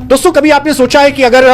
दोस्तों, कभी आपने सोचा है कि अगर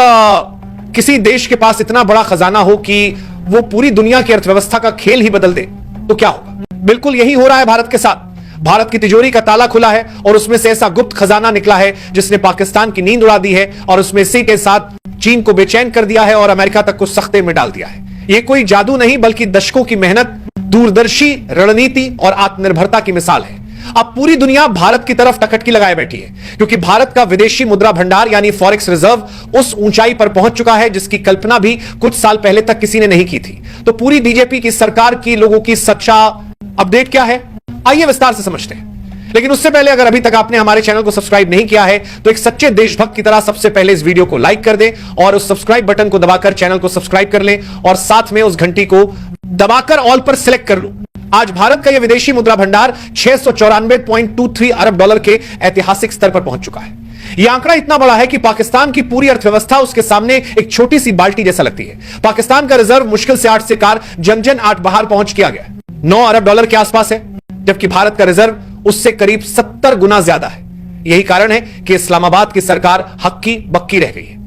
किसी देश के पास इतना बड़ा खजाना हो कि वो पूरी दुनिया की अर्थव्यवस्था का खेल ही बदल दे तो क्या होगा? बिल्कुल यही हो रहा है भारत के साथ। भारत की तिजोरी का ताला खुला है और उसमें से ऐसा गुप्त खजाना निकला है जिसने पाकिस्तान की नींद उड़ा दी है और उसमें इसी के साथ चीन को बेचैन कर दिया है और अमेरिका तक को सख्ते में डाल दिया है। यह कोई जादू नहीं बल्कि दशकों की मेहनत, दूरदर्शी रणनीति और आत्मनिर्भरता की मिसाल है। अब पूरी दुनिया भारत की तरफ टकटकी लगाए बैठी है क्योंकि भारत का विदेशी मुद्रा भंडार यानी फॉरेक्स रिजर्व उस ऊंचाई पर पहुंच चुका है जिसकी कल्पना भी कुछ साल पहले तक किसी ने नहीं की थी। तो पूरी बीजेपी की सरकार की लोगों की सच्चा अपडेट क्या है, आइए विस्तार से समझते हैं। लेकिन उससे पहले अगर अभी तक आपने हमारे चैनल को सब्सक्राइब नहीं किया है तो एक सच्चे देशभक्त की तरह सबसे पहले इस वीडियो को लाइक कर दें और उस सब्सक्राइब बटन को दबाकर चैनल को सब्सक्राइब कर लें और साथ में उस घंटी को दबाकर ऑल पर सिलेक्ट कर लो। आज भारत का यह विदेशी मुद्रा भंडार 694.23 अरब डॉलर के ऐतिहासिक स्तर पर पहुंच चुका है। यह आंकड़ा इतना बड़ा है कि पाकिस्तान की पूरी अर्थव्यवस्था उसके सामने एक छोटी सी बाल्टी जैसा लगती है। पाकिस्तान का रिजर्व मुश्किल से 8 से कार जमजन 8 बाहर पहुंच किया गया 9 अरब डॉलर के आसपास है, जबकि भारत का रिजर्व उससे करीब 70 गुना ज्यादा है। यही कारण है कि इस्लामाबाद की सरकार हक्की बक्की रह गई है।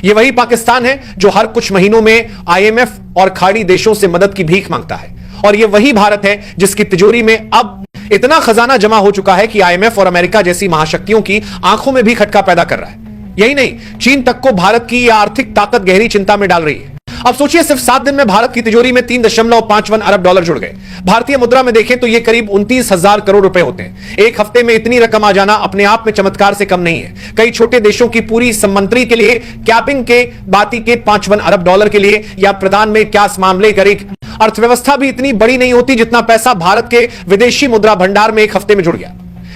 यह वही पाकिस्तान है जो हर कुछ महीनों में IMF और खाड़ी देशों से मदद की भीख मांगता है और यह वही भारत है जिसकी तिजोरी में अब इतना खजाना जमा हो चुका है कि IMF और अमेरिका जैसी महाशक्तियों की आंखों में भी खटका पैदा कर रहा है। यही नहीं, चीन तक को भारत की यह आर्थिक ताकत गहरी चिंता में डाल रही है। अब सोचिए, सिर्फ 7 दिन में भारत की तिजोरी में 3.51 अरब डॉलर जुड़ गए। भारतीय मुद्रा में देखें तो यह करीब 29,000 करोड़ रुपए होते हैं। एक हफ्ते में इतनी रकम आ जाना अपने आप में चमत्कार से कम नहीं है। कई छोटे देशों की पूरी संमंत्री के लिए कैपिंग के बाती के 55 अरब डॉलर के लिए या प्रदान में क्या मामले कर एक अर्थव्यवस्था भी इतनी बड़ी नहीं होती जितना पैसा भारत के विदेशी मुद्रा भंडार में एक हफ्ते में जुड़ गया।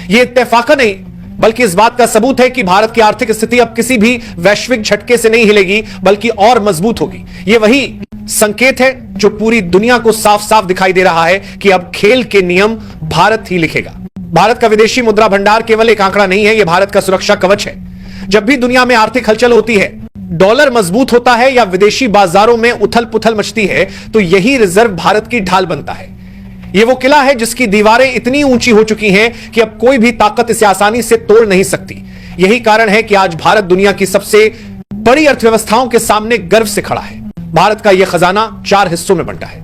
यह इत्तेफाक नहीं बल्कि इस बात का सबूत है कि भारत की आर्थिक स्थिति अब किसी भी वैश्विक झटके से नहीं हिलेगी बल्कि और मजबूत होगी। यह वही संकेत है जो पूरी दुनिया को साफ साफ दिखाई दे रहा है कि अब खेल के नियम भारत ही लिखेगा। भारत का विदेशी मुद्रा भंडार केवल एक आंकड़ा नहीं है, यह भारत का सुरक्षा कवच है। जब भी दुनिया में आर्थिक हलचल होती है, डॉलर मजबूत होता है या विदेशी बाजारों में उथल पुथल मचती है तो यही रिजर्व भारत की ढाल बनता है। यह वो किला है जिसकी दीवारें इतनी ऊंची हो चुकी हैं कि अब कोई भी ताकत इसे आसानी से तोड़ नहीं सकती। यही कारण है कि आज भारत दुनिया की सबसे बड़ी अर्थव्यवस्थाओं के सामने गर्व से खड़ा है। भारत का यह खजाना 4 हिस्सों में बंटा है।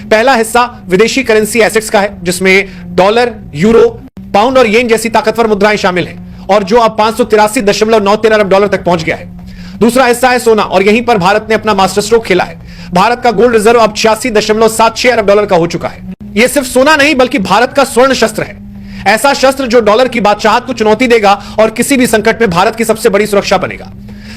पहला हिस्सा विदेशी करेंसी एसेट्स का है जिसमें डॉलर, यूरो, पाउंड और येन जैसी ताकतवर मुद्राएं शामिल हैं और जो अब 583.93 अरब डॉलर तक पहुंच गया है। दूसरा हिस्सा है सोना और यहीं पर भारत ने अपना मास्टर स्ट्रोक खेला है। भारत का गोल्ड रिजर्व अब 86.76 अरब डॉलर का हो चुका है। यह सिर्फ सोना नहीं बल्कि भारत का स्वर्ण शस्त्र है, ऐसा शस्त्र जो डॉलर की बादशाहत को चुनौती देगा और किसी भी संकट में भारत की सबसे बड़ी सुरक्षा बनेगा।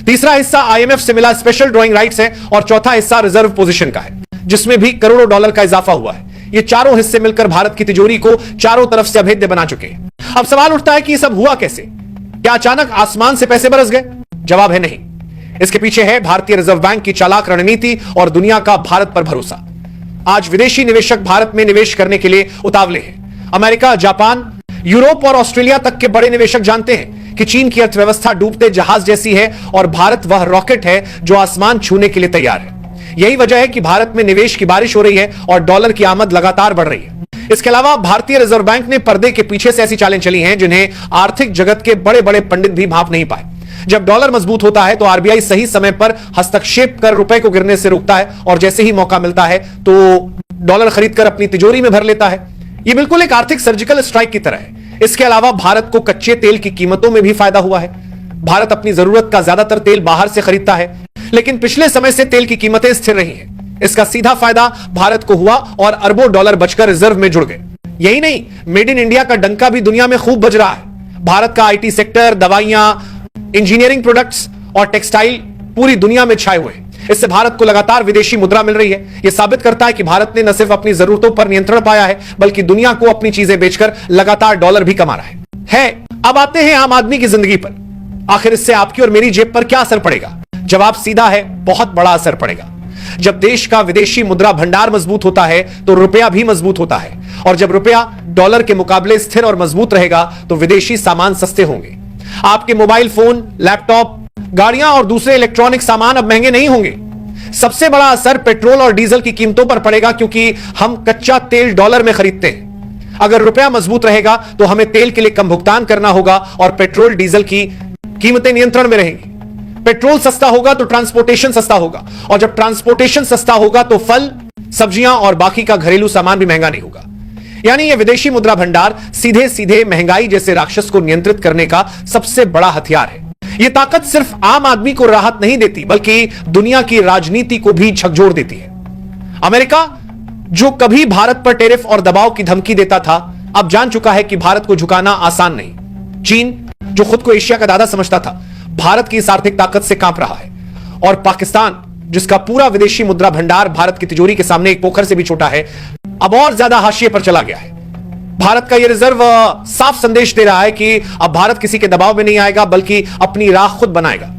तीसरा हिस्सा IMF से मिला स्पेशल ड्रॉइंग राइट्स है और चौथा हिस्सा रिजर्व पोजीशन का है जिसमें भी करोड़ों डॉलर का इजाफा हुआ है। ये चारों हिस्से मिलकर भारत की तिजोरी को चारों तरफ से अभेद्य बना चुके हैं। अब सवाल उठता है कि यह सब हुआ कैसे? क्या अचानक आसमान से पैसे बरस गए? जवाब है नहीं। इसके पीछे है भारतीय रिजर्व बैंक की चालाक रणनीति और दुनिया का भारत पर भरोसा। आज विदेशी निवेशक भारत में निवेश करने के लिए उतावले हैं। अमेरिका, जापान, यूरोप और ऑस्ट्रेलिया तक के बड़े निवेशक जानते हैं कि चीन की अर्थव्यवस्था डूबते जहाज जैसी है और भारत वह रॉकेट है जो आसमान छूने के लिए तैयार है। यही वजह है कि भारत में निवेश की बारिश हो रही है और डॉलर की आमद लगातार बढ़ रही है। इसके अलावा भारतीय रिजर्व बैंक ने पर्दे के पीछे से ऐसी चालें चली हैं जिन्हें आर्थिक जगत के बड़े बड़े पंडित भी भांप नहीं पाए। जब डॉलर मजबूत होता है तो RBI सही समय पर हस्तक्षेप कर रुपए को गिरने से रोकता है और जैसे ही मौका मिलता है तो डॉलर खरीदकर अपनी तिजोरी में भर लेता है। यह बिल्कुल एक आर्थिक सर्जिकल स्ट्राइक की तरह है। इसके अलावा भारत को कच्चे तेल की कीमतों में भी फायदा हुआ है। भारत अपनी जरूरत का ज्यादातर तेल बाहर से खरीदता है, लेकिन पिछले समय से तेल की कीमतें स्थिर रही हैं। इसका सीधा फायदा भारत को हुआ और अरबों डॉलर बचकर रिजर्व में जुड़ गए। यही नहीं, मेड इन इंडिया का डंका भी दुनिया में खूब बज रहा है। भारत का IT सेक्टर, दवाइयां, इंजीनियरिंग प्रोडक्ट्स और टेक्सटाइल पूरी दुनिया में छाए हुए हैं। इससे भारत को लगातार विदेशी मुद्रा मिल रही है। यह साबित करता है कि भारत ने न सिर्फ अपनी जरूरतों पर नियंत्रण पाया है बल्कि दुनिया को अपनी चीजें बेचकर लगातार डॉलर भी कमा रहा है। अब आते हैं आम आदमी की जिंदगी पर। आखिर इससे आपकी और मेरी जेब पर क्या असर पड़ेगा? जवाब सीधा है, बहुत बड़ा असर पड़ेगा। जब देश का विदेशी मुद्रा भंडार मजबूत होता है तो रुपया भी मजबूत होता है और जब रुपया डॉलर के मुकाबले स्थिर और मजबूत रहेगा तो विदेशी सामान सस्ते होंगे। आपके मोबाइल फोन, लैपटॉप, गाड़ियां और दूसरे इलेक्ट्रॉनिक सामान अब महंगे नहीं होंगे। सबसे बड़ा असर पेट्रोल और डीजल की कीमतों पर पड़ेगा क्योंकि हम कच्चा तेल डॉलर में खरीदते हैं। अगर रुपया मजबूत रहेगा तो हमें तेल के लिए कम भुगतान करना होगा और पेट्रोल डीजल की कीमतें नियंत्रण में रहेंगी। पेट्रोल सस्ता होगा तो ट्रांसपोर्टेशन सस्ता होगा, और जब ट्रांसपोर्टेशन सस्ता होगा तो फल, सब्जियां और बाकी का घरेलू सामान भी महंगा नहीं होगा। यानी यह विदेशी मुद्रा भंडार सीधे सीधे महंगाई जैसे राक्षस को नियंत्रित करने का सबसे बड़ा हथियार है। यह ताकत सिर्फ आम आदमी को राहत नहीं देती, बल्कि दुनिया की राजनीति को भी झकझोर देती है। अमेरिका, जो कभी भारत पर टेरिफ और दबाव की धमकी देता था, अब जान चुका है कि भारत को झुकाना आसान नहीं। चीन, जो खुद को एशिया का दादा समझता था, भारत की इस आर्थिक ताकत से कांप रहा है। और पाकिस्तान, जिसका पूरा विदेशी मुद्रा भंडार भारत की तिजोरी के सामने एक पोखर से भी छोटा है, अब और ज्यादा हाशिए पर चला गया है। भारत का यह रिजर्व साफ संदेश दे रहा है कि अब भारत किसी के दबाव में नहीं आएगा, बल्कि अपनी राह खुद बनाएगा।